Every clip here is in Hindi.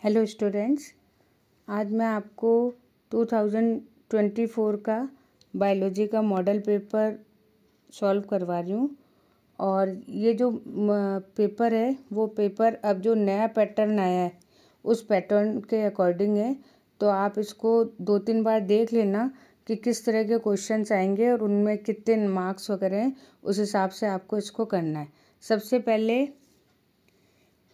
हेलो स्टूडेंट्स, आज मैं आपको 2024 का बायोलॉजी का मॉडल पेपर सॉल्व करवा रही हूँ। और ये जो पेपर है वो पेपर अब जो नया पैटर्न आया है उस पैटर्न के अकॉर्डिंग है। तो आप इसको 2-3 बार देख लेना कि किस तरह के क्वेश्चंस आएंगे और उनमें कितने मार्क्स वगैरह हैं, उस हिसाब से आपको इसको करना है। सबसे पहले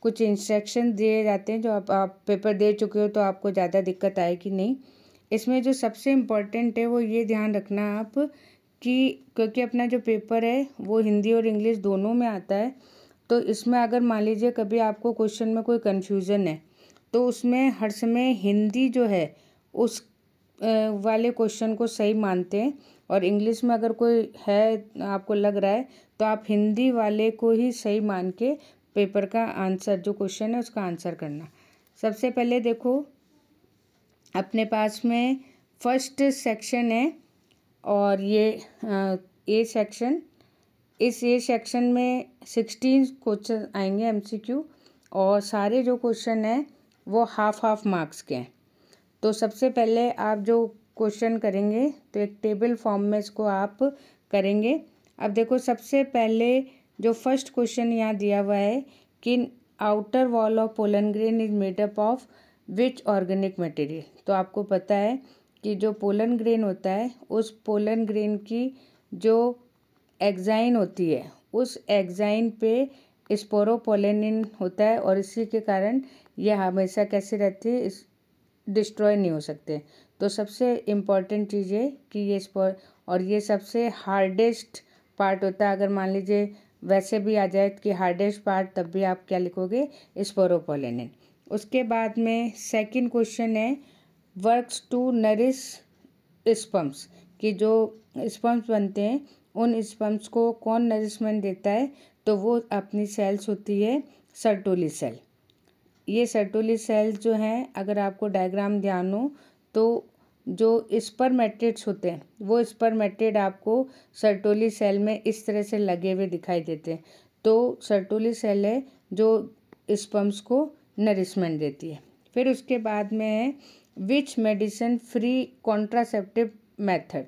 कुछ इंस्ट्रक्शन दिए जाते हैं, जो आप पेपर दे चुके हो तो आपको ज़्यादा दिक्कत आएगी नहीं। इसमें जो सबसे इम्पोर्टेंट है वो ये ध्यान रखना आप कि क्योंकि अपना जो पेपर है वो हिंदी और इंग्लिश दोनों में आता है, तो इसमें अगर मान लीजिए कभी आपको क्वेश्चन में कोई कन्फ्यूज़न है तो उसमें हर समय हिंदी जो है उस वाले क्वेश्चन को सही मानते हैं, और इंग्लिश में अगर कोई है आपको लग रहा है तो आप हिंदी वाले को ही सही मान के पेपर का आंसर जो क्वेश्चन है उसका आंसर करना। सबसे पहले देखो, अपने पास में फर्स्ट सेक्शन है और ये ए सेक्शन। इस ए सेक्शन में 16 क्वेश्चन आएंगे एमसीक्यू, और सारे जो क्वेश्चन हैं वो हाफ मार्क्स के हैं। तो सबसे पहले आप जो क्वेश्चन करेंगे तो एक टेबल फॉर्म में इसको आप करेंगे। अब देखो, सबसे पहले जो फर्स्ट क्वेश्चन यहाँ दिया हुआ है कि outer wall of pollen grain is made up of which organic material. तो आपको पता है कि जो पोलन ग्रेन होता है उस पोलन ग्रेन की जो एग्जाइन होती है उस एग्जाइन पे स्पोरोपोलेनिन होता है, और इसी के कारण ये हमेशा कैसे रहती है, इस डिस्ट्रॉय नहीं हो सकते। तो सबसे इम्पॉर्टेंट चीज़ है कि ये और ये सबसे हार्डेस्ट पार्ट होता है। अगर मान लीजिए वैसे भी आ जाए कि हार्डेस्ट पार्ट, तब भी आप क्या लिखोगे, स्पोरोपोलेनिन। उसके बाद में सेकंड क्वेश्चन है वर्क्स टू नरिश स्पम्स, कि जो स्पम्स बनते हैं उन स्पम्स को कौन नरिशमेंट देता है, तो वो अपनी सेल्स होती है सर्टोली सेल। ये सर्टोली सेल्स जो हैं, अगर आपको डायग्राम ध्यान हो तो जो स्पर्मेटेड्स होते हैं वो स्पर्मेटेड आपको सर्टोली सेल में इस तरह से लगे हुए दिखाई देते हैं। तो सर्टोली सेल है जो स्पर्म्स को नरिशमेंट देती है। फिर उसके बाद में है विच मेडिसिन फ्री कॉन्ट्रासेप्टिव मेथड।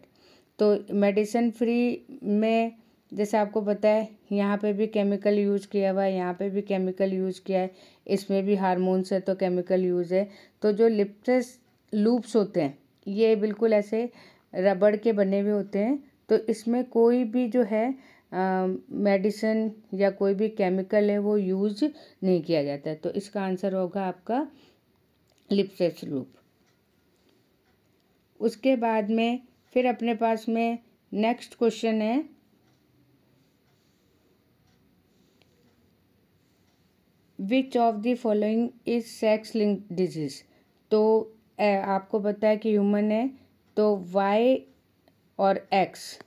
तो मेडिसिन फ्री में जैसे आपको पता है यहाँ पे भी केमिकल यूज़ किया हुआ है, यहाँ पे भी केमिकल यूज़ किया है, इसमें भी हार्मोन्स है तो केमिकल यूज़ है। तो जो लिप्टस लूप्स होते हैं ये बिल्कुल ऐसे रबड़ के बने हुए होते हैं, तो इसमें कोई भी जो है मेडिसिन या कोई भी केमिकल है वो यूज़ नहीं किया जाता है। तो इसका आंसर होगा आपका लिप्टस लूप। उसके बाद में फिर अपने पास में नेक्स्ट क्वेश्चन है which of the following is sex linked disease. तो आपको पता है कि ह्यूमन है तो वाई और एक्स,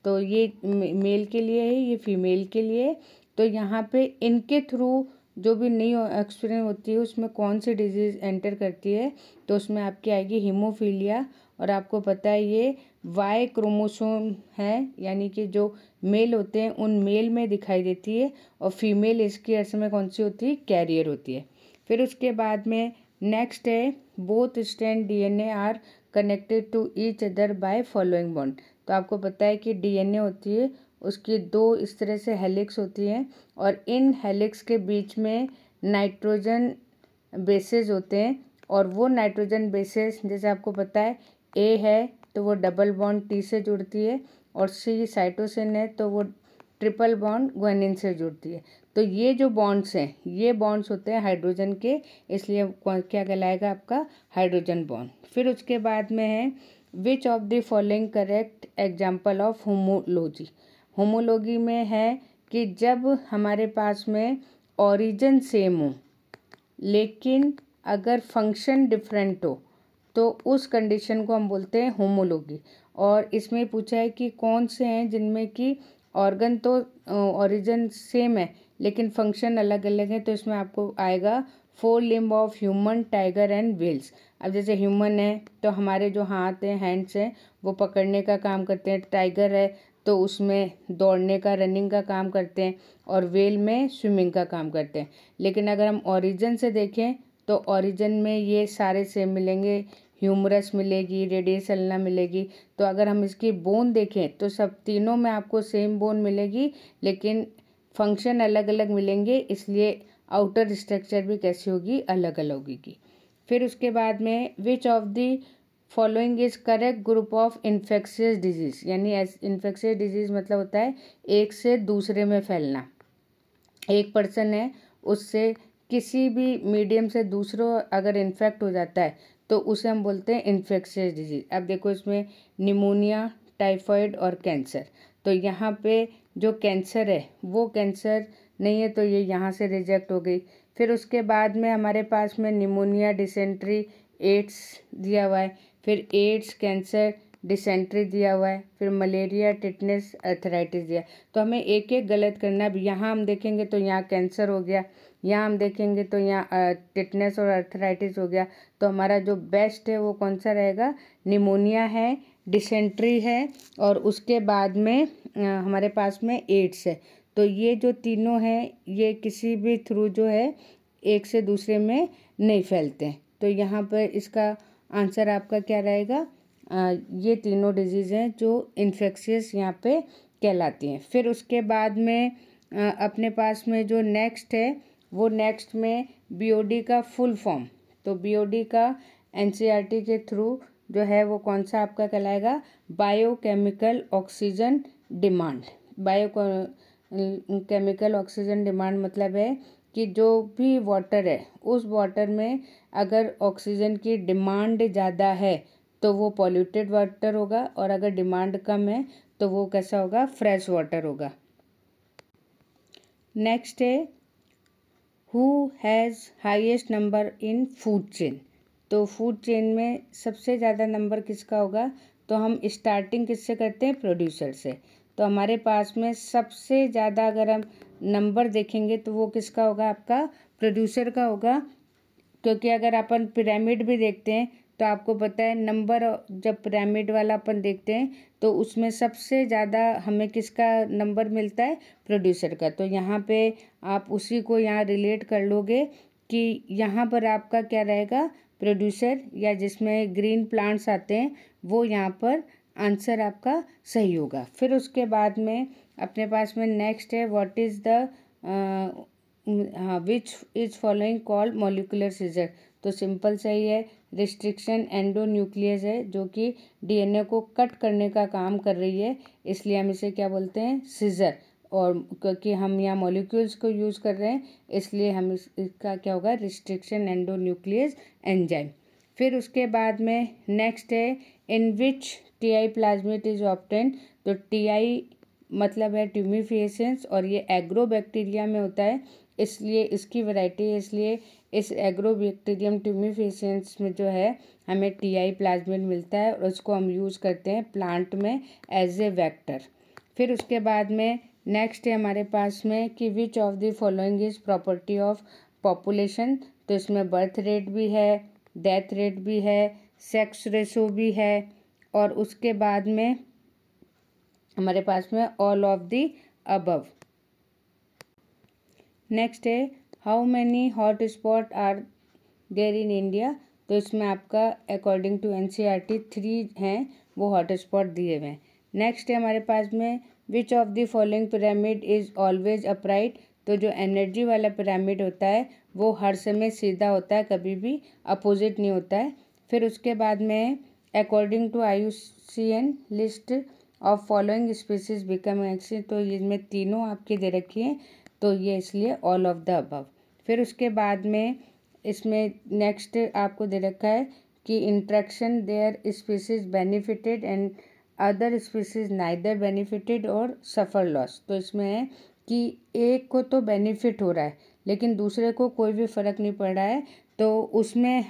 तो ये मेल के लिए है, ये फीमेल के लिए है। तो यहाँ पे इनके थ्रू जो भी नई एक्सपीरियंस होती है उसमें कौन सी डिजीज़ एंटर करती है, तो उसमें आपकी आएगी हीमोफीलिया। और आपको पता है ये वाई क्रोमोसोम है, यानी कि जो मेल होते हैं उन मेल में दिखाई देती है, और फीमेल इसकी अर्थ में कौन सी होती है, कैरियर होती है। फिर उसके बाद में नेक्स्ट है both strand DNA are connected to each other by following bond. तो आपको पता है कि डीएनए होती है उसकी दो इस तरह से हेलिक्स होती हैं, और इन हेलिक्स के बीच में नाइट्रोजन बेसेस होते हैं, और वो नाइट्रोजन बेसेस जैसे आपको पता है ए है तो वो डबल बॉन्ड टी से जुड़ती है, और सी साइटोसिन है तो वो ट्रिपल बॉन्ड ग्वानिन से जुड़ती है। तो ये जो बॉन्ड्स हैं ये बॉन्ड्स होते हैं हाइड्रोजन के, इसलिए क्या कहलाएगा आपका हाइड्रोजन बॉन्ड। फिर उसके बाद में है which of the following correct example of homology. Homology में है कि जब हमारे पास में ओरिजिन सेम हो लेकिन अगर फंक्शन डिफरेंट हो तो उस कंडीशन को हम बोलते हैं होमोलॉजी। और इसमें पूछा है कि कौन से हैं जिनमें कि ऑर्गन तो ओरिजिन सेम है लेकिन फंक्शन अलग अलग है, तो इसमें आपको आएगा 4 limb of human, tiger and whales. अब जैसे ह्यूमन है तो हमारे जो हाथ हैं, हैंड्स हैं, वो पकड़ने का काम करते हैं। टाइगर है तो उसमें दौड़ने का, रनिंग का काम करते हैं, और व्हेल में स्विमिंग का काम करते हैं। लेकिन अगर हम ओरिजिन से देखें तो ओरिजिन में ये सारे सेम मिलेंगे, ह्यूमरस मिलेगी, रेडियस अल्ना मिलेगी। तो अगर हम इसकी बोन देखें तो सब तीनों में आपको सेम बोन मिलेगी, लेकिन फंक्शन अलग अलग मिलेंगे, इसलिए आउटर स्ट्रक्चर भी कैसी होगी, अलग अलग होगी। फिर उसके बाद में which of the following is correct group of infectious disease, यानी इन्फेक्शियस डिजीज मतलब होता है एक से दूसरे में फैलना। एक पर्सन है, उससे किसी भी मीडियम से दूसरों अगर इन्फेक्ट हो जाता है तो उसे हम बोलते हैं इन्फेक्शियस डिजीज। अब देखो इसमें निमोनिया, टाइफाइड और कैंसर। तो यहाँ पे जो कैंसर है वो कैंसर नहीं है, तो ये यहाँ से रिजेक्ट हो गई। फिर उसके बाद में हमारे पास में निमोनिया, डिसेंट्री, एड्स दिया हुआ है। फिर एड्स, कैंसर, डिसेंट्री दिया हुआ है। फिर मलेरिया, टिटनेस, अर्थराइटिस दिया है। तो हमें एक एक गलत करना है। यहाँ हम देखेंगे तो यहाँ कैंसर हो गया, यहाँ हम देखेंगे तो यहाँ टिटनेस और अर्थराइटिस हो गया। तो हमारा जो बेस्ट है वो कौन सा रहेगा, निमोनिया है, डिसेंट्री है और उसके बाद में हमारे पास में एड्स है। तो ये जो तीनों हैं ये किसी भी थ्रू जो है एक से दूसरे में नहीं फैलते हैं। तो यहाँ पर इसका आंसर आपका क्या रहेगा, ये तीनों डिजीज़ हैं जो इन्फेक्शियस यहाँ पे कहलाती हैं। फिर उसके बाद में अपने पास में जो नेक्स्ट है वो नेक्स्ट में बीओडी का फुल फॉर्म। तो बीओडी का एनसीईआरटी के थ्रू जो है वो कौन सा आपका कहलाएगा, biochemical oxygen demand. Chemical oxygen demand मतलब है कि जो भी वाटर है उस वाटर में अगर ऑक्सीजन की डिमांड ज़्यादा है तो वो पॉल्यूटेड वाटर होगा, और अगर डिमांड कम है तो वो कैसा होगा, फ्रेश वाटर होगा। नेक्स्ट है who has highest number in food chain. तो फूड चेन में सबसे ज़्यादा नंबर किसका होगा, तो हम स्टार्टिंग किससे करते हैं, प्रोड्यूसर से। तो हमारे पास में सबसे ज़्यादा अगर हम नंबर देखेंगे तो वो किसका होगा, आपका प्रोड्यूसर का होगा। क्योंकि अगर अपन पिरामिड भी देखते हैं तो आपको पता है नंबर, जब पिरामिड वाला अपन देखते हैं तो उसमें सबसे ज़्यादा हमें किसका नंबर मिलता है, प्रोड्यूसर का। तो यहाँ पे आप उसी को यहाँ रिलेट कर लोगे कि यहाँ पर आपका क्या रहेगा, प्रोड्यूसर, या जिसमें ग्रीन प्लांट्स आते हैं वो यहाँ पर आंसर आपका सही होगा। फिर उसके बाद में अपने पास में नेक्स्ट है what is the which is following called molecular scissor. तो सिंपल सही है, रिस्ट्रिक्शन एंडोन्यूक्लियस है जो कि डीएनए को कट करने का काम कर रही है, इसलिए हम इसे क्या बोलते हैं, सीजर। और क्योंकि हम यहाँ मॉलिक्यूल्स को यूज़ कर रहे हैं इसलिए हम इसका क्या होगा, रिस्ट्रिक्शन एंडोन्यूक्लियस एंजाइम। फिर उसके बाद में नेक्स्ट है इन विच टीआई प्लाज्मिड इज ऑब्टेन। तो टीआई मतलब है ट्यूमिफिकेशंस, और ये एग्रोबैक्टीरिया में होता है, इसलिए इसकी वैरायटी है, इसलिए इस एग्रोबैक्टीरियम ट्यूमिफिकेशंस में जो है हमें टीआई प्लाज्मिड मिलता है और उसको हम यूज़ करते हैं प्लांट में एज ए वेक्टर। फिर उसके बाद में नेक्स्ट है हमारे पास में कि which of the following is property of population. तो इसमें बर्थ रेट भी है, डेथ रेट भी है, सेक्स रेशो भी है, और उसके बाद में हमारे पास में all of the above. Next है how many hot spot are there in India. तो इसमें आपका अकॉर्डिंग टू एनसीईआरटी 3 हैं वो हॉट स्पॉट दिए हुए हैं। नेक्स्ट है हमारे पास में which of the following pyramid is always upright. तो जो एनर्जी वाला पिरामिड होता है वो हर समय सीधा होता है, कभी भी अपोजिट नहीं होता है। फिर उसके बाद में according to IUCN list of following species become extinct. तो इसमें तीनों आपकी दे रखी हैं, तो ये इसलिए ऑल ऑफ द अबव। फिर उसके बाद में इसमें नेक्स्ट आपको दे रखा है कि interaction there species benefited and other species neither benefited और सफ़र लॉस। तो इसमें है कि एक को तो बेनिफिट हो रहा है लेकिन दूसरे को कोई भी फ़र्क नहीं पड़ रहा है, तो उसमें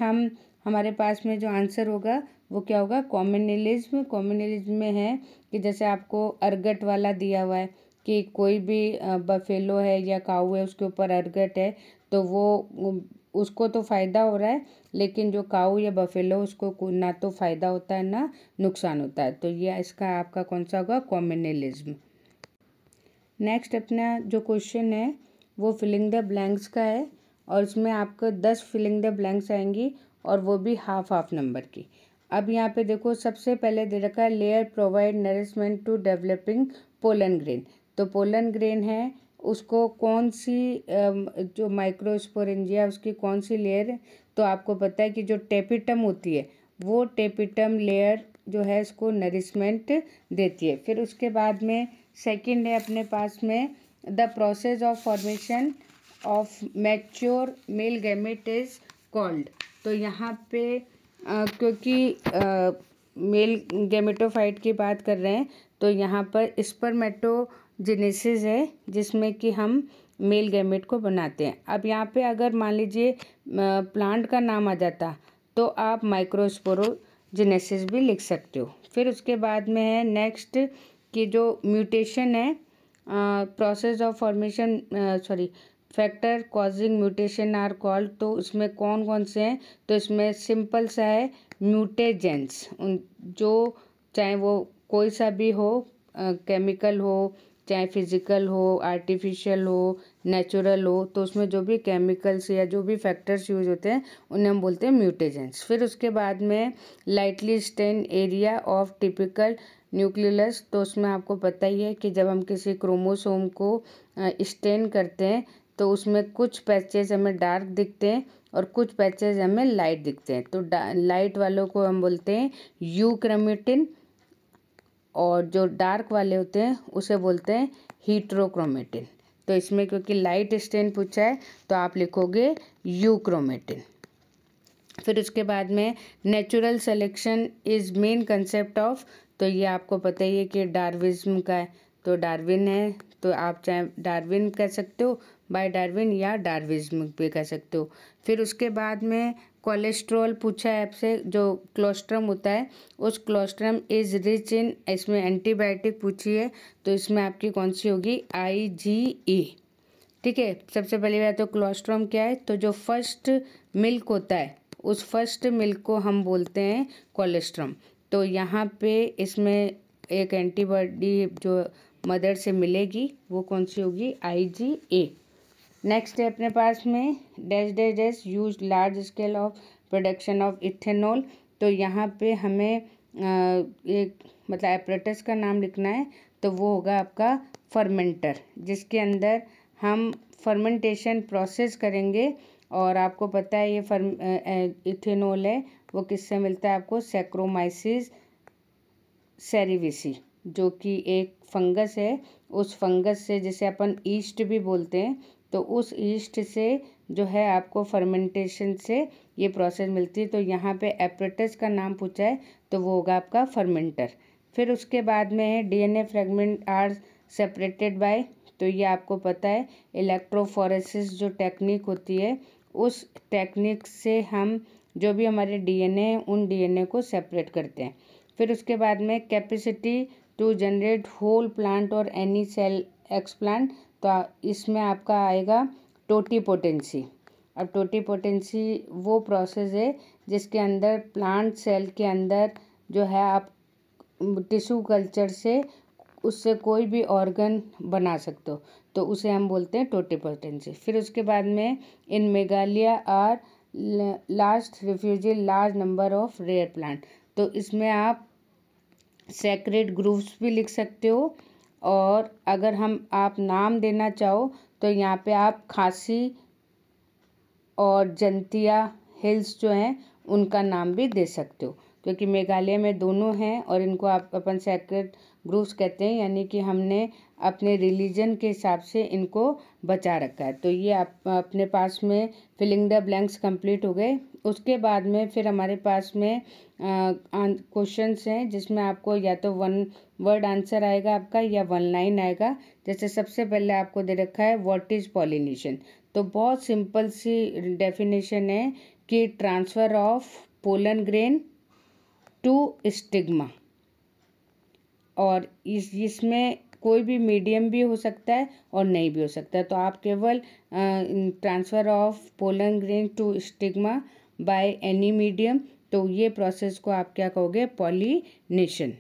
हमारे पास में जो आंसर होगा वो क्या होगा, कॉम्युनलिज्म। कॉम्युनलिज्म में है कि जैसे आपको अर्गट वाला दिया हुआ है कि कोई भी बफेलो है या काऊ है उसके ऊपर अर्गट है तो वो उसको तो फ़ायदा हो रहा है, लेकिन जो काऊ या बफेलो उसको ना तो फ़ायदा होता है ना नुकसान होता है। तो ये इसका आपका कौन सा होगा, कॉम्युनलिज्म। नेक्स्ट अपना जो क्वेश्चन है वो फिलिंग द ब्लैंक्स का है, और उसमें आपको 10 फिलिंग द ब्लैंक्स आएंगी और वो भी हाफ हाफ नंबर की। अब यहाँ पे देखो सबसे पहले दे रखा है layer provide nourishment to developing pollen grain. तो पोलन ग्रेन है उसको कौन सी जो माइक्रोस्पोरेंजिया उसकी कौन सी लेयर है, तो आपको पता है कि जो टेपिटम होती है वो टेपिटम लेयर जो है इसको नरिशमेंट देती है। फिर उसके बाद में सेकंड है अपने पास में the process of formation of mature male gamete is called. तो यहाँ पे क्योंकि मेल गैमेटोफाइट की बात कर रहे हैं तो यहाँ पर स्पर्मेटोजेनेसिस है जिसमें कि हम मेल गैमेट को बनाते हैं। अब यहाँ पे अगर मान लीजिए प्लांट का नाम आ जाता तो आप माइक्रोस्पोरोजेनेसिस भी लिख सकते हो। फिर उसके बाद में है नेक्स्ट कि जो म्यूटेशन है process of formation factor causing mutation are called. तो उसमें कौन कौन से हैं, तो इसमें सिंपल सा है म्यूटेजेंस, जो चाहे वो कोई सा भी हो, केमिकल हो चाहे फिजिकल हो आर्टिफिशियल हो नेचुरल हो, तो उसमें जो भी केमिकल्स या जो भी फैक्टर्स यूज होते हैं उन्हें हम बोलते हैं म्यूटेजेंस। फिर उसके बाद में lightly stain area of typical nucleus. तो उसमें आपको पता ही है कि जब हम किसी क्रोमोसोम को स्टेन करते हैं तो उसमें कुछ पैचेज हमें डार्क दिखते हैं और कुछ पैचेज हमें लाइट दिखते हैं। तो लाइट वालों को हम बोलते हैं यूक्रोमेटिन और जो डार्क वाले होते हैं उसे बोलते हैं हीट्रोक्रोमेटिन। तो इसमें क्योंकि लाइट स्टेन पूछा है तो आप लिखोगे यूक्रोमेटिन। फिर उसके बाद में natural selection is main concept of. तो ये आपको पता ही है कि डार्विज्म का है, तो डार्विन है तो आप चाहे डार्विन कह सकते हो बाय डार्विन या डार्विज्म भी कह सकते हो। फिर उसके बाद में कोलेस्ट्रॉल पूछा है आपसे, जो क्लोस्ट्रम होता है उस क्लोस्ट्रम इज रिच इन, इसमें एंटीबायोटिक पूछी है तो इसमें आपकी कौन सी होगी IgE। ठीक है, सबसे पहली बात तो क्लोस्ट्रम क्या है, तो जो फर्स्ट मिल्क होता है उस फर्स्ट मिल्क को हम बोलते हैं कोलेस्ट्रम। तो यहाँ पे इसमें एक एंटीबॉडी जो मदर से मिलेगी वो कौन सी होगी IgA। नेक्स्ट है अपने पास में dash dash dash use large scale of production of ethanol. तो यहाँ पे हमें एक मतलब एपरेटस का नाम लिखना है, तो वो होगा आपका फर्मेंटर, जिसके अंदर हम फर्मेंटेशन प्रोसेस करेंगे। और आपको पता है ये इथेनॉल है वो किससे मिलता है आपको, सैक्रोमाइसिस सेरेविसी जो कि एक फंगस है, उस फंगस से जिसे अपन ईस्ट भी बोलते हैं, तो उस ईस्ट से जो है आपको फर्मेंटेशन से ये प्रोसेस मिलती है। तो यहाँ पे एपरेटस का नाम पूछा है तो वो होगा आपका फर्मेंटर। फिर उसके बाद में है DNA fragment are separated by. तो ये आपको पता है इलेक्ट्रोफोरेसिस जो टेक्निक होती है उस टेक्निक से हम जो भी हमारे DNA हैं उन DNA को सेपरेट करते हैं। फिर उसके बाद में capacity to generate whole plant और एनी सेल एक्सप्लांट। तो इसमें आपका आएगा टोटीपोटेंसी। अब टोटीपोटेंसी वो प्रोसेस है जिसके अंदर प्लांट सेल के अंदर जो है आप टिश्यू कल्चर से उससे कोई भी ऑर्गन बना सकते हो, तो उसे हम बोलते हैं टोटीपोटेंसी। फिर उसके बाद में in Meghalaya are last refugia large number of rare plant. तो इसमें आप सेक्रेड ग्रूव्स भी लिख सकते हो, और अगर आप नाम देना चाहो तो यहाँ पे आप खासी और जंतिया हिल्स जो हैं उनका नाम भी दे सकते हो, क्योंकि मेघालय में दोनों हैं और इनको आप अपन सेक्रेड ग्रुप्स कहते हैं, यानी कि हमने अपने रिलीजन के हिसाब से इनको बचा रखा है। तो ये आप अपने पास में फिलिंग द ब्लैंक्स कंप्लीट हो गए। उसके बाद में फिर हमारे पास में क्वेश्चंस हैं जिसमें आपको या तो 1 वर्ड आंसर आएगा आपका या 1 लाइन आएगा। जैसे सबसे पहले आपको दे रखा है व्हाट इज़ पॉलिनेशन। तो बहुत सिंपल सी डेफिनेशन है कि transfer of pollen grain to stigma, और इसमें कोई भी मीडियम भी हो सकता है और नहीं भी हो सकता है। तो आप केवल transfer of pollen grain to stigma by any medium, तो ये प्रोसेस को आप क्या कहोगे, पॉलिनेशन।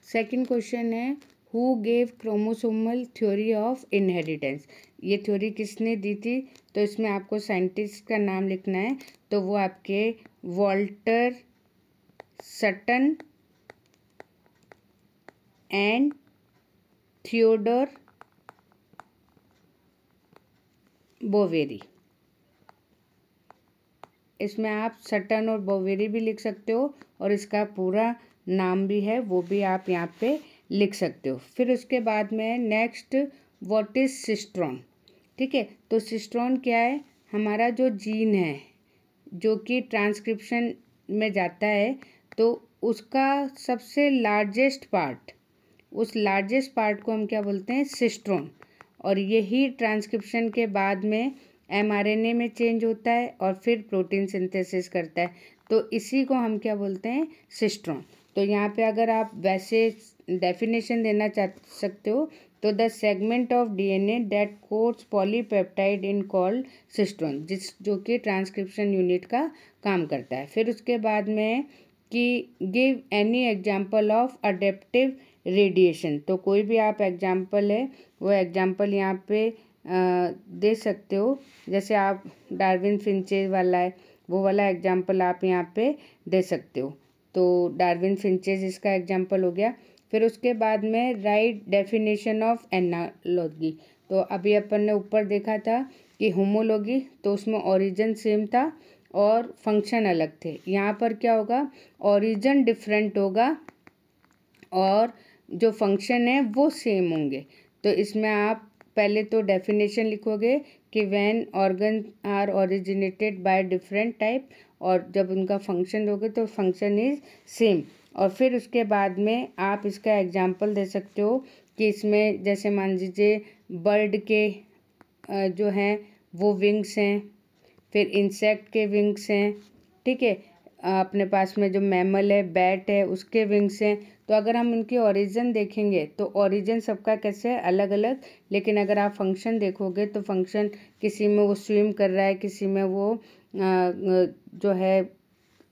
सेकंड क्वेश्चन है who gave chromosomal theory of inheritance. ये थ्योरी किसने दी थी, तो इसमें आपको साइंटिस्ट का नाम लिखना है, तो वो आपके Walter Sutton and Theodore Boveri. इसमें आप सटन और बोवेरी भी लिख सकते हो और इसका पूरा नाम भी है वो भी आप यहाँ पे लिख सकते हो। फिर उसके बाद में नेक्स्ट व्हाट इज सिस्ट्रॉन। ठीक है, तो सिस्ट्रॉन क्या है, हमारा जो जीन है जो कि ट्रांसक्रिप्शन में जाता है, तो उसका सबसे लार्जेस्ट पार्ट, उस लार्जेस्ट पार्ट को हम क्या बोलते हैं, सिस्ट्रॉन। और यही ट्रांसक्रिप्शन के बाद में mRNA में चेंज होता है और फिर प्रोटीन सिंथेसिस करता है, तो इसी को हम क्या बोलते हैं, सिस्ट्रॉन। तो यहाँ पे अगर आप वैसे डेफिनेशन देना चाह सकते हो तो the segment of DNA that codes polypeptide in called cistron, जो कि ट्रांसक्रिप्शन यूनिट का काम करता है। फिर उसके बाद में कि give any example of adaptive radiation, तो कोई भी आप एग्जाम्पल है वो एग्जाम्पल यहाँ पे दे सकते हो। जैसे आप डार्विन फिंचेस वाला है वो वाला एग्जाम्पल आप यहाँ पे दे सकते हो, तो डार्विन फिंचेस इसका एग्जाम्पल हो गया। फिर उसके बाद में राइट डेफिनेशन ऑफ एनालॉजी, तो अभी अपन ने ऊपर देखा था कि होमोलॉजी, तो उसमें ओरिजिन सेम था और फंक्शन अलग थे। यहाँ पर क्या होगा, ओरिजिन डिफरेंट होगा और जो फंक्शन है वो सेम होंगे। तो इसमें आप पहले तो डेफिनेशन लिखोगे कि when organ are originated by different type, और जब उनका फंक्शन दोगे तो फंक्शन इज सेम। और फिर उसके बाद में आप इसका एग्जांपल दे सकते हो कि इसमें जैसे मान लीजिए बर्ड के जो हैं वो विंग्स हैं, फिर इंसेक्ट के विंग्स हैं, ठीक है, अपने पास में जो मैमल है बैट है उसके विंग्स हैं। तो अगर हम उनकी ओरिजिन देखेंगे तो ओरिजिन सबका कैसे है, अलग अलग, लेकिन अगर आप फंक्शन देखोगे तो फंक्शन किसी में वो स्विम कर रहा है, किसी में वो जो है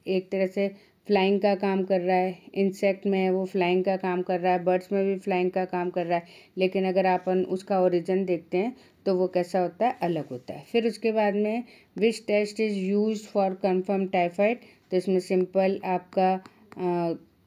एक तरह से फ्लाइंग का काम कर रहा है, इंसेक्ट में है वो फ्लाइंग का काम कर रहा है, बर्ड्स में भी फ्लाइंग का काम कर रहा है, लेकिन अगर अपन उसका ओरिजिन देखते हैं तो वो कैसा होता है, अलग होता है। फिर उसके बाद में which test is use for confirm typhoid, तो इसमें सिंपल आपका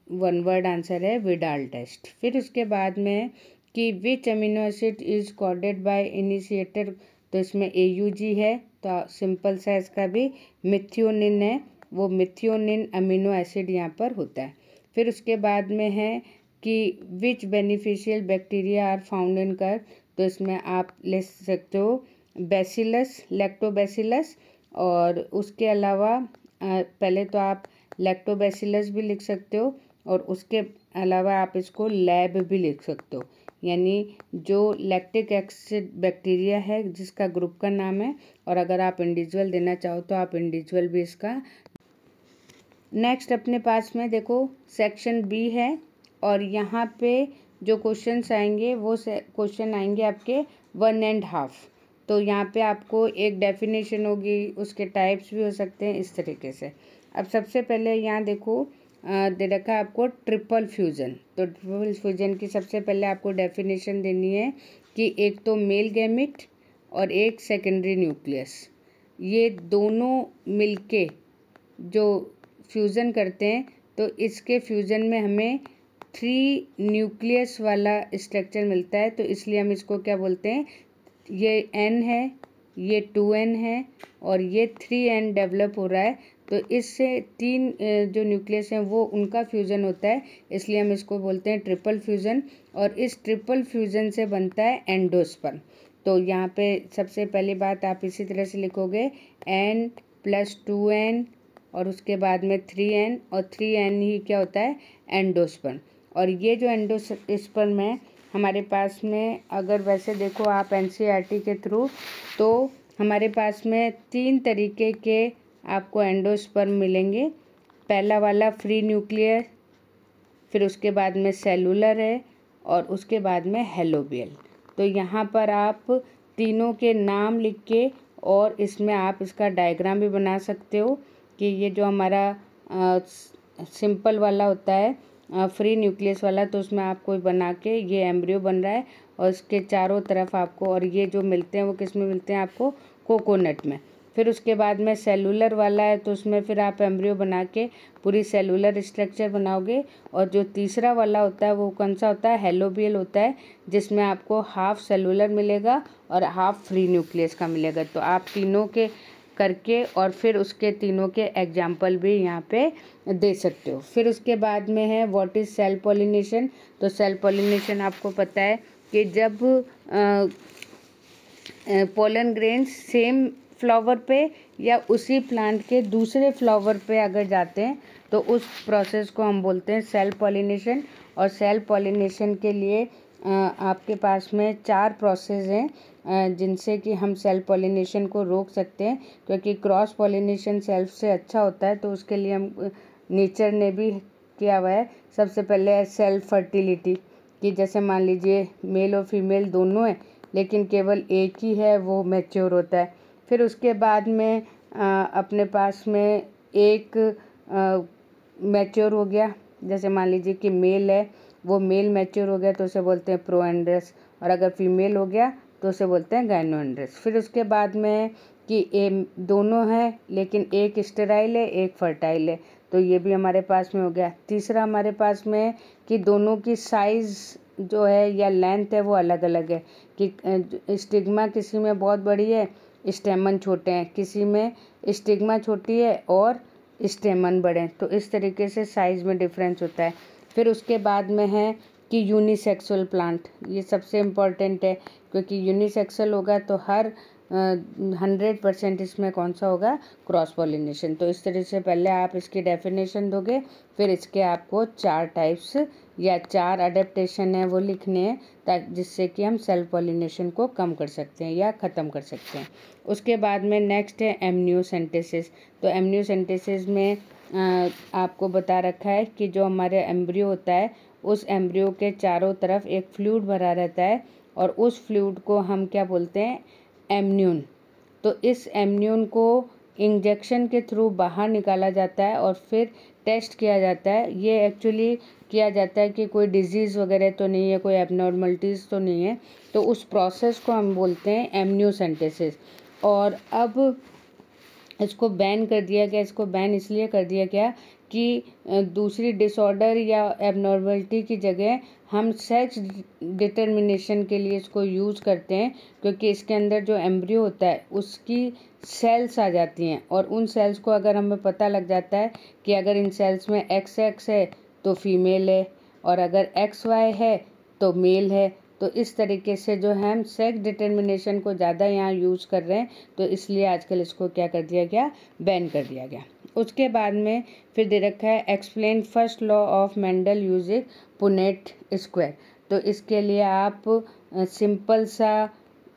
वन वर्ड आंसर है विडाल टेस्ट। फिर उसके बाद में कि which amino acid is coded by initiator, तो इसमें AUG है, तो सिंपल सा इसका भी मिथियोनिन है, वो मिथियोनिन अमीनो एसिड यहाँ पर होता है। फिर उसके बाद में है कि which beneficial bacteria are found in कर, तो इसमें आप ले सकते हो बैसिलस, लैक्टोबैसिलस, और उसके अलावा पहले तो आप लैक्टोबैसिलस भी लिख सकते हो और उसके अलावा आप इसको लैब भी लिख सकते हो, यानी जो लैक्टिक एसिड बैक्टीरिया है जिसका ग्रुप का नाम है, और अगर आप इंडिविजुअल देना चाहो तो आप इंडिविजुअल भी इसका। नेक्स्ट अपने पास में देखो सेक्शन B है, और यहाँ पे जो क्वेश्चंस आएंगे वो क्वेश्चन आएंगे आपके 1.5। तो यहाँ पे आपको एक डेफिनेशन होगी, उसके टाइप्स भी हो सकते हैं इस तरीके से। अब सबसे पहले यहाँ देखो दे रखा है आपको ट्रिपल फ्यूज़न, तो ट्रिपल फ्यूज़न की सबसे पहले आपको डेफिनेशन देनी है कि एक तो मेल गैमिट और एक सेकेंडरी न्यूक्लियस, ये दोनों मिलके जो फ्यूज़न करते हैं तो इसके फ्यूज़न में हमें 3 न्यूक्लियस वाला स्ट्रक्चर मिलता है, तो इसलिए हम इसको क्या बोलते हैं, ये N है, ये 2N है और ये 3N डेवलप हो रहा है, तो इससे 3 जो न्यूक्लियस हैं वो उनका फ्यूज़न होता है, इसलिए हम इसको बोलते हैं ट्रिपल फ्यूज़न। और इस ट्रिपल फ्यूज़न से बनता है एंडोस्पर्म। तो यहाँ पे सबसे पहली बात आप इसी तरह से लिखोगे N + 2N और उसके बाद में 3N, और 3N ही क्या होता है, एंडोस्पर्म। और ये जो एंडोस्पर्म है हमारे पास में, अगर वैसे देखो आप NCERT के थ्रू, तो हमारे पास में 3 तरीके के आपको एंडोस्पर्म मिलेंगे। पहला वाला फ्री न्यूक्लियर, फिर उसके बाद में सेलुलर है और उसके बाद में हेलोबियल। तो यहाँ पर आप तीनों के नाम लिख के और इसमें आप इसका डायग्राम भी बना सकते हो कि ये जो हमारा सिंपल वाला होता है फ्री न्यूक्लियस वाला, तो उसमें आप कोई बना के ये एम्ब्रियो बन रहा है और इसके चारों तरफ आपको, और ये जो मिलते हैं वो किस में मिलते हैं, आपको कोकोनट में। फिर उसके बाद में सेलुलर वाला है तो उसमें फिर आप एम्ब्रियो बना के पूरी सेलुलर स्ट्रक्चर बनाओगे। और जो तीसरा वाला होता है वो कौन सा होता है, हेलोबियल होता है, जिसमें आपको हाफ सेलुलर मिलेगा और हाफ फ्री न्यूक्लियस का मिलेगा। तो आप तीनों के करके और फिर उसके तीनों के एग्जाम्पल भी यहाँ पे दे सकते हो। फिर उसके बाद में है व्हाट इज़ सेल पॉलिनेशन। तो सेल पॉलिनेशन आपको पता है कि जब पोलन ग्रेन्स सेम फ्लावर पे या उसी प्लांट के दूसरे फ्लावर पे अगर जाते हैं तो उस प्रोसेस को हम बोलते हैं सेल पॉलिनेशन। और सेल पॉलिनेशन के लिए आपके पास में 4 प्रोसेस हैं जिनसे कि हम सेल पॉलिनेशन को रोक सकते हैं, क्योंकि क्रॉस पॉलिनेशन सेल्फ से अच्छा होता है। तो उसके लिए हम नेचर ने भी किया हुआ है। सबसे पहले है सेल्फ फर्टिलिटी, कि जैसे मान लीजिए मेल और फीमेल दोनों हैं लेकिन केवल एक ही है वो मैच्योर होता है। फिर उसके बाद में अपने पास में एक मैच्योर हो गया, जैसे मान लीजिए कि मेल है वो मेल मैच्योर हो गया तो उसे बोलते हैं प्रोएंड्रस, और अगर फीमेल हो गया तो उसे बोलते हैं गाइनोएंड्रस। फिर उसके बाद में कि दोनों हैं लेकिन एक स्टेराइल है एक फर्टाइल है, तो ये भी हमारे पास में हो गया। तीसरा हमारे पास में कि दोनों की साइज़ जो है या लेंथ है वो अलग अलग है, कि स्टिग्मा किसी में बहुत बड़ी है स्टेमन छोटे हैं, किसी में स्टिग्मा छोटी है और स्टेमन बड़े हैं। तो इस तरीके से साइज़ में डिफरेंस होता है। फिर उसके बाद में है कि यूनिसेक्सुअल प्लांट, ये सबसे इम्पॉर्टेंट है, क्योंकि यूनिसेक्सुअल होगा तो हर 100% इसमें कौन सा होगा, क्रॉस पॉलिनेशन। तो इस तरह से पहले आप इसकी डेफिनेशन दोगे, फिर इसके आपको 4 टाइप्स या 4 अडेप्टेशन है वो लिखने हैं, ताकि जिससे कि हम सेल पॉलिनेशन को कम कर सकते हैं या ख़त्म कर सकते हैं। उसके बाद में नेक्स्ट है एमनियोसेंटेसिस। तो एमनियोसेंटेसिस में आपको बता रखा है कि जो हमारे एम्ब्रियो होता है उस एम्ब्रियो के चारों तरफ एक फ्लूइड भरा रहता है और उस फ्लूइड को हम क्या बोलते हैं, एमन्यून। तो इस एमन्यून को इंजेक्शन के थ्रू बाहर निकाला जाता है और फिर टेस्ट किया जाता है। ये एक्चुअली किया जाता है कि कोई डिजीज़ वगैरह तो नहीं है, कोई एबनॉर्मलिटीज़ तो नहीं है, तो उस प्रोसेस को हम बोलते हैं एमनियोसेंटेसिस। और अब इसको बैन कर दिया गया। इसको बैन इसलिए कर दिया गया कि दूसरी डिसऑर्डर या एबनॉर्मलिटी की जगह हम सेक्स डिटर्मिनेशन के लिए इसको यूज़ करते हैं, क्योंकि इसके अंदर जो एम्ब्रियो होता है उसकी सेल्स आ जाती हैं और उन सेल्स को अगर हमें पता लग जाता है कि अगर इन सेल्स में XX है तो फीमेल है और अगर XY है तो मेल है। तो इस तरीके से जो है हम सेक्स डिटर्मिनेशन को ज़्यादा यहाँ यूज़ कर रहे हैं, तो इसलिए आजकल इसको क्या कर दिया गया, बैन कर दिया गया। उसके बाद में फिर दे रखा है explain first law of Mendel using Punnett square. तो इसके लिए आप सिंपल सा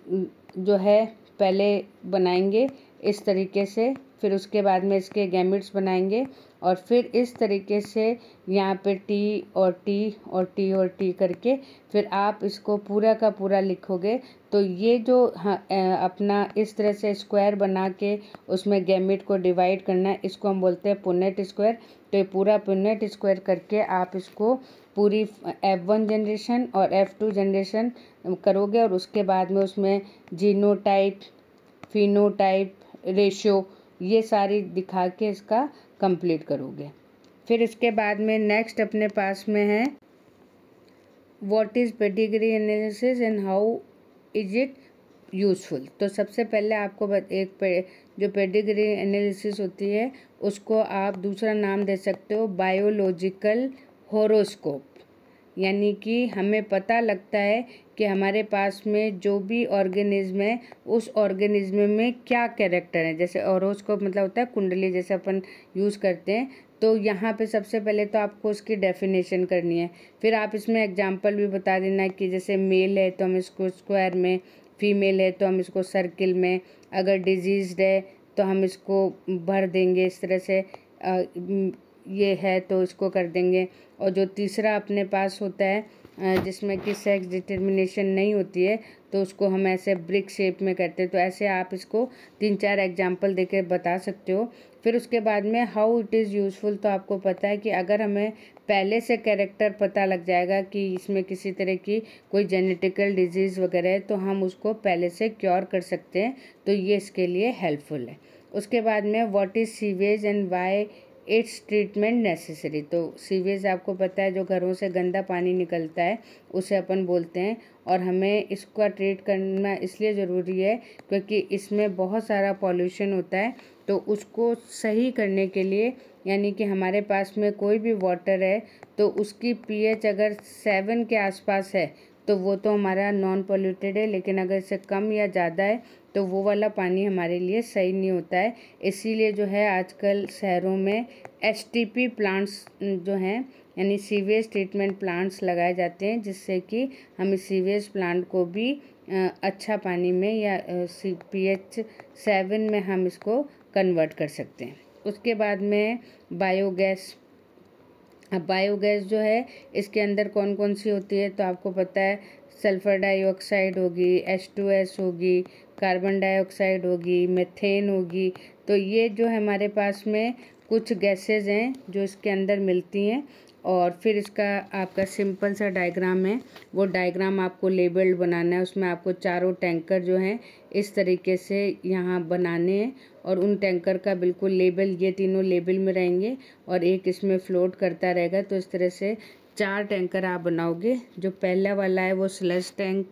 जो है पहले बनाएंगे इस तरीके से, फिर उसके बाद में इसके गैमेट्स बनाएंगे और फिर इस तरीके से यहाँ पे T और T और T और T करके फिर आप इसको पूरा का पूरा लिखोगे। तो ये जो अपना इस तरह से स्क्वायर बना के उसमें गैमेट को डिवाइड करना है, इसको हम बोलते हैं पुनेट स्क्वायर। तो ये पूरा पुनेट स्क्वायर करके आप इसको पूरी F1 जनरेशन और F2 जनरेशन करोगे और उसके बाद में उसमें जीनोटाइप, फिनोटाइप, रेशियो ये सारी दिखा के इसका कंप्लीट करोगे। फिर इसके बाद में नेक्स्ट अपने पास में है what is pedigree analysis and how is it useful. तो सबसे पहले आपको जो पेडिग्री एनालिसिस होती है उसको आप दूसरा नाम दे सकते हो बायोलॉजिकल होरोस्कोप, यानी कि हमें पता लगता है कि हमारे पास में जो भी ऑर्गेनिज्म है उस ऑर्गेनिज्म में क्या कैरेक्टर है। जैसे होरोस्कोप मतलब होता है कुंडली, जैसे अपन यूज़ करते हैं। तो यहाँ पे सबसे पहले तो आपको उसकी डेफिनेशन करनी है, फिर आप इसमें एग्जांपल भी बता देना कि जैसे मेल है तो हम इसको स्क्वायर में, फीमेल है तो हम इसको सर्किल में, अगर डिजीज़्ड है तो हम इसको भर देंगे इस तरह से, ये है तो इसको कर देंगे। और जो तीसरा अपने पास होता है जिसमें कि सेक्स डिटर्मिनेशन नहीं होती है तो उसको हम ऐसे ब्रिक शेप में करते हैं। तो ऐसे आप इसको 3-4 एग्जांपल देके बता सकते हो। फिर उसके बाद में हाउ इट इज़ यूज़फुल, तो आपको पता है कि अगर हमें पहले से कैरेक्टर पता लग जाएगा कि इसमें किसी तरह की कोई जेनेटिकल डिजीज़ वगैरह है तो हम उसको पहले से क्योर कर सकते हैं, तो ये इसके लिए हेल्पफुल है। उसके बाद में what is sewage and why it's treatment necessary, तो सीवेज आपको पता है जो घरों से गंदा पानी निकलता है उसे अपन बोलते हैं, और हमें इसका ट्रीट करना इसलिए ज़रूरी है क्योंकि इसमें बहुत सारा पॉल्यूशन होता है। तो उसको सही करने के लिए, यानी कि हमारे पास में कोई भी वाटर है तो उसकी पीएच अगर 7 के आसपास है तो वो तो हमारा नॉन पोल्यूटेड है, लेकिन अगर इससे कम या ज़्यादा है तो वो वाला पानी हमारे लिए सही नहीं होता है। इसीलिए जो है आजकल शहरों में एसटीपी प्लांट्स जो हैं, यानी सीवेज ट्रीटमेंट प्लांट्स लगाए जाते हैं, जिससे कि हम इस सीवेज प्लांट को भी अच्छा पानी में या पीएच 7 में हम इसको कन्वर्ट कर सकते हैं। उसके बाद में बायोगैस। अब बायोगैस जो है इसके अंदर कौन कौन सी होती है, तो आपको पता है सल्फ़र डाइऑक्साइड होगी, H2S होगी, कार्बन डाइऑक्साइड होगी, मीथेन होगी। तो ये जो है हमारे पास में कुछ गैसेज हैं जो इसके अंदर मिलती हैं। और फिर इसका आपका सिंपल सा डायग्राम है, वो डायग्राम आपको लेबल्ड बनाना है। उसमें आपको चारों टैंकर जो हैं इस तरीके से यहाँ बनाने हैं, और उन टैंकर का बिल्कुल लेबल, ये तीनों लेबल में रहेंगे और एक इसमें फ्लोट करता रहेगा। तो इस तरह से 4 टैंकर आप बनाओगे। जो पहला वाला है वो स्लज टैंक,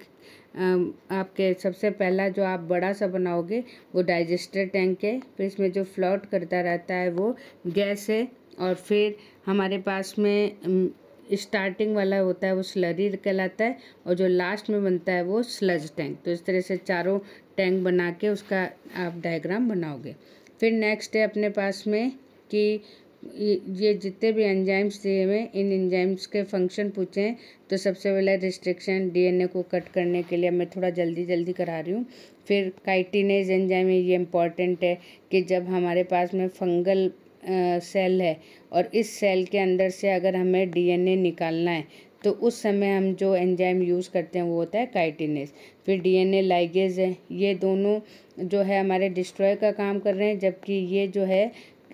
आपके सबसे पहला जो आप बड़ा सा बनाओगे वो डाइजेस्टर टैंक है। फिर इसमें जो फ्लोट करता रहता है वो गैस है, और फिर हमारे पास में स्टार्टिंग वाला होता है वो स्लरी कहलाता है, और जो लास्ट में बनता है वो स्लज टैंक। तो इस तरह से चारों टैंक बना के उसका आप डायग्राम बनाओगे। फिर नेक्स्ट है अपने पास में कि ये जितने भी एंजाइम्स दिए हुए, इन एंजाइम्स के फंक्शन पूछे हैं। तो सबसे पहले रिस्ट्रिक्शन, डीएनए को कट करने के लिए, मैं थोड़ा जल्दी करा रही हूँ। फिर काइटिनेज एंजाइम है, ये इम्पॉर्टेंट है कि जब हमारे पास में फंगल सेल है और इस सेल के अंदर से अगर हमें डीएनए निकालना है तो उस समय हम जो एंजाइम यूज़ करते हैं वो होता है काइटिनेज। फिर डीएनए लाइगेज है, ये दोनों जो है हमारे डिस्ट्रॉय का काम कर रहे हैं, जबकि ये जो है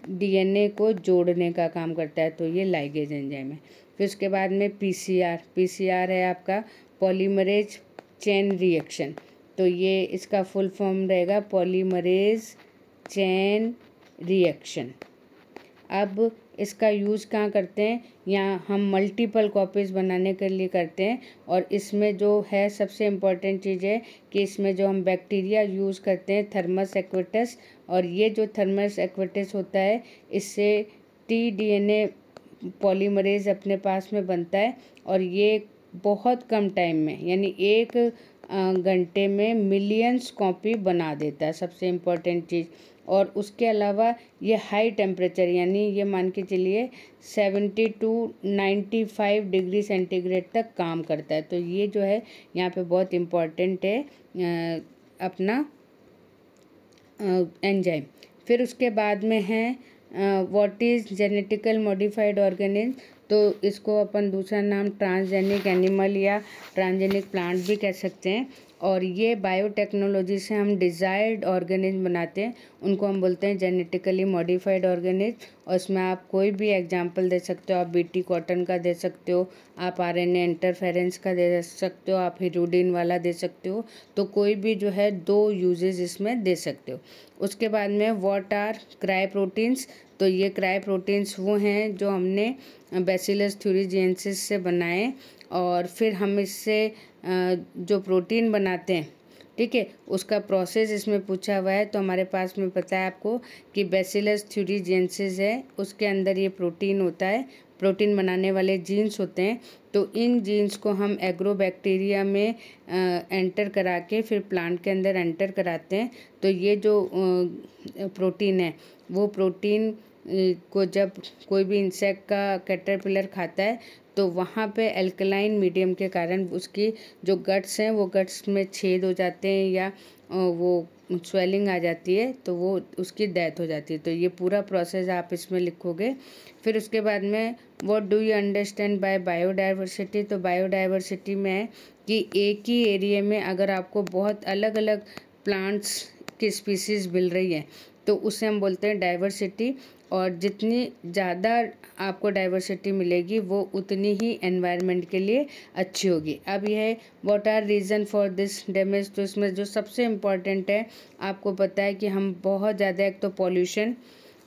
डीएनए को जोड़ने का काम करता है, तो ये लाइगेज एंजाइम है। फिर उसके बाद में पीसीआर है आपका पॉलीमरेज चेन रिएक्शन। तो ये इसका फुल फॉर्म रहेगा पॉलीमरेज चेन रिएक्शन। अब इसका यूज़ कहाँ करते हैं, यहाँ हम मल्टीपल कॉपीज़ बनाने के लिए करते हैं। और इसमें जो है सबसे इम्पॉर्टेंट चीज़ है कि इसमें जो हम बैक्टीरिया यूज़ करते हैं थर्मस एक्विटस, और ये जो थर्मस एक्विटस होता है इससे टीडीएनए पॉलीमरेज अपने पास में बनता है, और ये बहुत कम टाइम में, यानी 1 घंटे में मिलियंस कॉपी बना देता है, सबसे इम्पॉर्टेंट चीज़। और उसके अलावा ये हाई टेम्परेचर, यानी ये मान के चलिए 70 to 95 डिग्री सेंटीग्रेड तक काम करता है। तो ये जो है यहाँ पे बहुत इम्पॉर्टेंट है अपना एंजाइम। फिर उसके बाद में है what is genetical modified organism. तो इसको अपन दूसरा नाम ट्रांसजेनिक एनिमल या ट्रांसजेनिक प्लांट भी कह सकते हैं। और ये बायोटेक्नोलॉजी से हम डिज़ायर्ड ऑर्गेनिज्म बनाते हैं, उनको हम बोलते हैं जेनेटिकली मॉडिफाइड ऑर्गेनिज्म। और इसमें आप कोई भी एग्जांपल दे सकते हो, आप बीटी कॉटन का दे सकते हो, आप आरएनए इंटरफेरेंस का दे सकते हो, आप हिरुडिन वाला दे सकते हो। तो कोई भी जो है 2 यूजेस इसमें दे सकते हो। उसके बाद में व्हाट आर क्राई प्रोटीन्स। तो ये क्राई प्रोटीन्स वो हैं जो हमने बैसिलस थ्यूरिजिएंसिस से बनाए, और फिर हम इससे जो प्रोटीन बनाते हैं, ठीक है, उसका प्रोसेस इसमें पूछा हुआ है। तो हमारे पास में पता है आपको कि बैसिलस थ्यूरिजिएंसिस है, उसके अंदर ये प्रोटीन होता है, प्रोटीन बनाने वाले जीन्स होते हैं। तो इन जीन्स को हम एग्रोबैक्टीरिया में एंटर करा के फिर प्लांट के अंदर एंटर कराते हैं। तो ये जो प्रोटीन है वो प्रोटीन को जब कोई भी इंसेक्ट का कैटरपिलर खाता है तो वहाँ पे अल्कलाइन मीडियम के कारण उसकी जो गट्स हैं वो गट्स में छेद हो जाते हैं, या वो स्वेलिंग आ जाती है तो वो उसकी डेथ हो जाती है। तो ये पूरा प्रोसेस आप इसमें लिखोगे। फिर उसके बाद में what do you understand by biodiversity. तो बायोडाइवर्सिटी में है कि एक ही एरिया में अगर आपको बहुत अलग अलग प्लांट्स की स्पीसीज़ मिल रही है तो उसे हम बोलते हैं डाइवर्सिटी। और जितनी ज़्यादा आपको डाइवर्सिटी मिलेगी वो उतनी ही एनवायरनमेंट के लिए अच्छी होगी। अब यह है what are reason for this damage. तो इसमें जो सबसे इम्पॉर्टेंट है, आपको पता है कि हम बहुत ज़्यादा एक तो पॉल्यूशन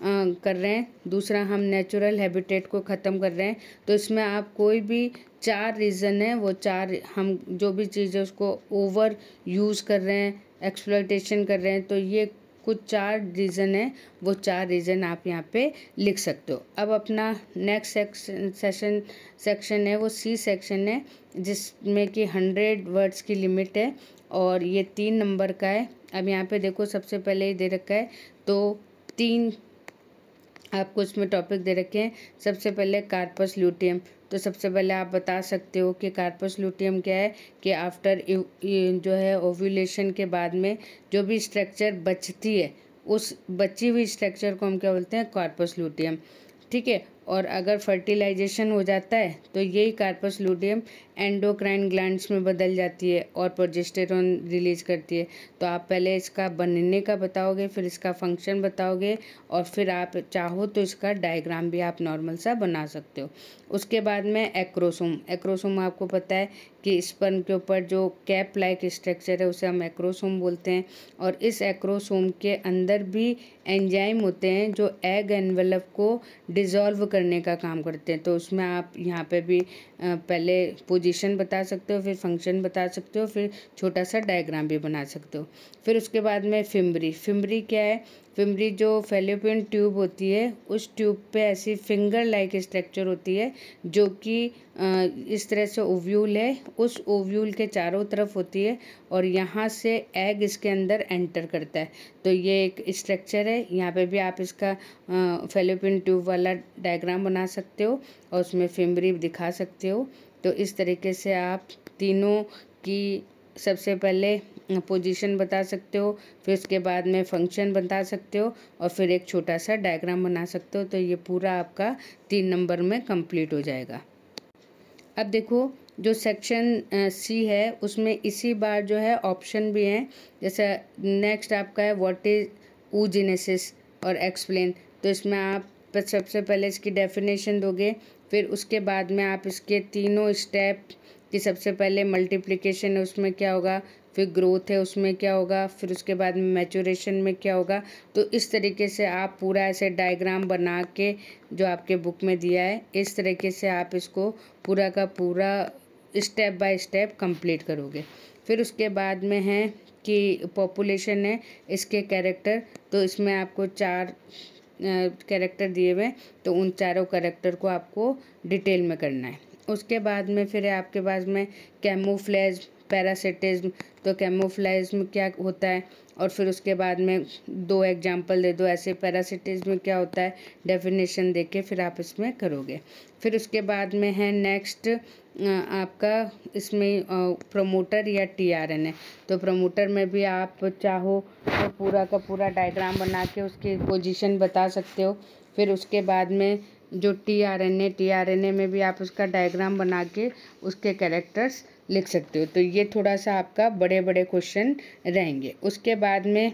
कर रहे हैं, दूसरा हम नेचुरल हैबिटेट को ख़त्म कर रहे हैं। तो इसमें आप कोई भी 4 रीज़न है, वो 4 हम जो भी चीज़ है उसको ओवर यूज़ कर रहे हैं, एक्सप्लॉयटेशन कर रहे हैं। तो ये कुछ 4 रीज़न है, वो 4 रीज़न आप यहाँ पे लिख सकते हो। अब अपना नेक्स्ट सेक्शन है वो सी सेक्शन है, जिसमें कि 100 वर्ड्स की लिमिट है और ये 3 नंबर का है। अब यहाँ पे देखो सबसे पहले ही दे रखा है, तो 3 आपको इसमें टॉपिक दे रखे हैं। सबसे पहले कार्पस ल्यूटियम। तो सबसे पहले आप बता सकते हो कि कार्पस ल्यूटियम क्या है, कि आफ्टर जो है ओव्यूलेशन के बाद में जो भी स्ट्रक्चर बचती है, उस बची हुई स्ट्रक्चर को हम क्या बोलते हैं, कार्पस ल्यूटियम। ठीक है। और अगर फर्टिलाइजेशन हो जाता है तो यही कार्पस ल्यूटियम एंडोक्राइन ग्लैंड्स में बदल जाती है और प्रोजेस्टेरोन रिलीज करती है। तो आप पहले इसका बनने का बताओगे, फिर इसका फंक्शन बताओगे, और फिर आप चाहो तो इसका डायग्राम भी आप नॉर्मल सा बना सकते हो। उसके बाद में एक्रोसोम। एक्रोसोम आपको पता है कि स्पर्म के ऊपर जो कैप लाइक स्ट्रक्चर है उसे हम एक्रोसोम बोलते हैं। और इस एक्रोसोम के अंदर भी एंजाइम होते हैं जो एग एनवेलप को डिज़ोल्व करने का काम करते हैं। तो उसमें आप यहाँ पे भी पहले पोजीशन बता सकते हो, फिर फंक्शन बता सकते हो, फिर छोटा सा डायग्राम भी बना सकते हो। फिर उसके बाद में फिम्बरी। फिम्बरी क्या है, फिम्बरी जो फैलोपियन ट्यूब होती है, उस ट्यूब पे ऐसी फिंगर लाइक स्ट्रक्चर होती है जो कि इस तरह से ओव्यूल है, उस ओव्यूल के चारों तरफ होती है और यहाँ से एग इसके अंदर एंटर करता है। तो ये एक स्ट्रक्चर है। यहाँ पे भी आप इसका फैलोपियन ट्यूब वाला डायग्राम बना सकते हो और उसमें फिम्बरी दिखा सकते हो। तो इस तरीके से आप तीनों की सबसे पहले पोजीशन बता सकते हो, फिर उसके बाद में फंक्शन बता सकते हो और फिर एक छोटा सा डायग्राम बना सकते हो। तो ये पूरा आपका 3 नंबर में कंप्लीट हो जाएगा। अब देखो जो सेक्शन सी है उसमें इसी बार जो है ऑप्शन भी हैं। जैसे नेक्स्ट आपका है व्हाट इज oogenesis और एक्सप्लेन। तो इसमें आप सबसे पहले इसकी डेफिनेशन दोगे, फिर उसके बाद में आप इसके तीनों स्टेप कि सबसे पहले मल्टीप्लिकेशन है उसमें क्या होगा, फिर ग्रोथ है उसमें क्या होगा, फिर उसके बाद में मैचुरेशन में क्या होगा। तो इस तरीके से आप पूरा ऐसे डायग्राम बना के जो आपके बुक में दिया है, इस तरीके से आप इसको पूरा का पूरा स्टेप बाय स्टेप कंप्लीट करोगे। फिर उसके बाद में है कि पॉपुलेशन है, इसके कैरेक्टर। तो इसमें आपको 4 कैरेक्टर दिए हुए हैं, तो उन चारों कैरेक्टर को आपको डिटेल में करना है। उसके बाद में फिर है आपके पास में कैमोफ्लेज, पैरासिटिज्म। तो कैमोफ्लेज क्या होता है, और फिर उसके बाद में 2 एग्जाम्पल दे दो ऐसे। पैरासिटिज्म क्या होता है, डेफिनेशन दे के फिर आप इसमें करोगे। फिर उसके बाद में है नेक्स्ट आपका इसमें प्रोमोटर या टीआरएन है। तो प्रोमोटर में भी आप चाहो तो पूरा का पूरा डायग्राम बना के उसकी पोजीशन बता सकते हो। फिर उसके बाद में जो टीआरएनए में भी आप उसका डायग्राम बना के उसके कैरेक्टर्स लिख सकते हो। तो ये थोड़ा सा आपका बड़े बड़े क्वेश्चन रहेंगे। उसके बाद में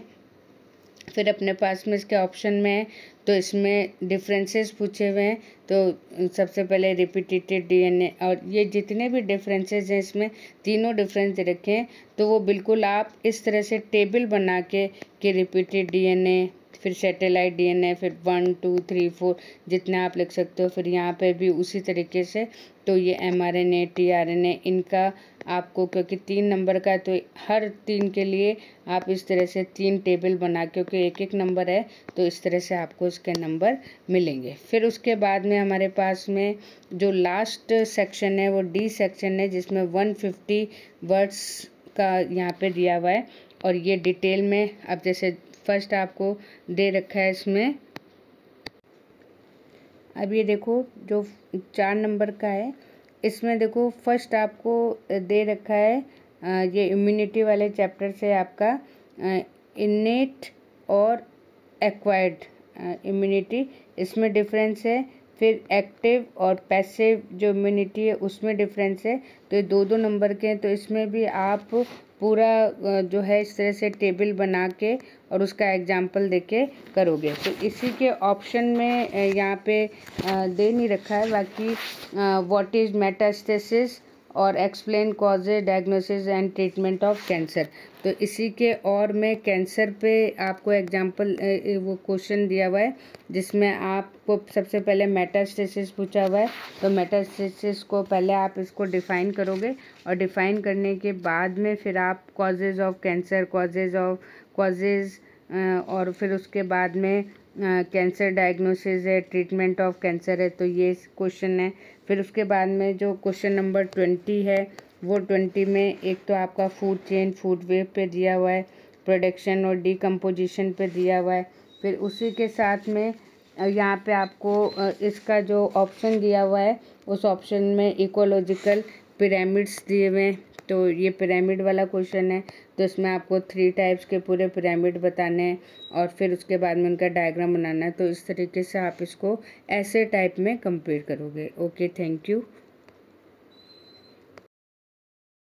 फिर अपने पास में इसके ऑप्शन में है, तो इसमें डिफरेंसेस पूछे हुए हैं। तो सबसे पहले रिपीटेटेड डीएनए, और ये जितने भी डिफरेंसेस हैं इसमें तीनों डिफरेंस दे रखे हैं। तो वो बिल्कुल आप इस तरह से टेबल बना के कि रिपीटेड डीएनए, फिर सैटेलाइट डीएनए, फिर 1 2 3 4 जितना आप लिख सकते हो। फिर यहाँ पे भी उसी तरीके से। तो ये एमआरएनए, टीआरएनए, इनका आपको क्योंकि 3 नंबर का, तो हर 3 के लिए आप इस तरह से 3 टेबल बना, क्योंकि एक एक नंबर है तो इस तरह से आपको इसके नंबर मिलेंगे। फिर उसके बाद में हमारे पास में जो लास्ट सेक्शन है वो डी सेक्शन है, जिसमें 150 वर्ड्स का यहाँ पे दिया हुआ है। और ये डिटेल में अब जैसे फर्स्ट आपको दे रखा है इसमें, अब ये देखो जो 4 नंबर का है इसमें देखो फर्स्ट आपको दे रखा है ये इम्यूनिटी वाले चैप्टर से आपका इनेट और एक्वायर्ड इम्यूनिटी, इसमें डिफरेंस है। फिर एक्टिव और पैसिव जो इम्यूनिटी है उसमें डिफरेंस है। तो ये दो दो नंबर के हैं, तो इसमें भी आप पूरा जो है इस तरह से टेबल बना के और उसका एग्जाम्पल दे के करोगे। तो इसी के ऑप्शन में यहाँ पे दे नहीं रखा है, बाकी व्हाट इज़ मेटास्टेसिस और explain causes diagnosis and treatment of cancer. तो इसी के और में कैंसर पे आपको एग्जांपल वो क्वेश्चन दिया हुआ है, जिसमें आपको सबसे पहले मेटास्टेसिस पूछा हुआ है। तो मेटास्टेसिस को पहले आप इसको डिफ़ाइन करोगे और डिफ़ाइन करने के बाद में फिर आप कॉजेज ऑफ कैंसर, कॉजेज और फिर उसके बाद में कैंसर डायग्नोसिस है, ट्रीटमेंट ऑफ कैंसर है। तो ये क्वेश्चन है। फिर उसके बाद में जो क्वेश्चन नंबर 20 है, वो 20 में एक तो आपका फूड चेन, फूड वेब पे दिया हुआ है, प्रोडक्शन और डिकम्पोजिशन पे दिया हुआ है। फिर उसी के साथ में यहाँ पे आपको इसका जो ऑप्शन दिया हुआ है, उस ऑप्शन में इकोलॉजिकल पिरामिड्स दिए हुए हैं। तो ये पिरामिड वाला क्वेश्चन है, तो इसमें आपको 3 टाइप्स के पूरे पिरामिड बताने हैं और फिर उसके बाद में उनका डायग्राम बनाना है। तो इस तरीके से आप इसको ऐसे टाइप में कंप्लीट करोगे। Okay, thank you.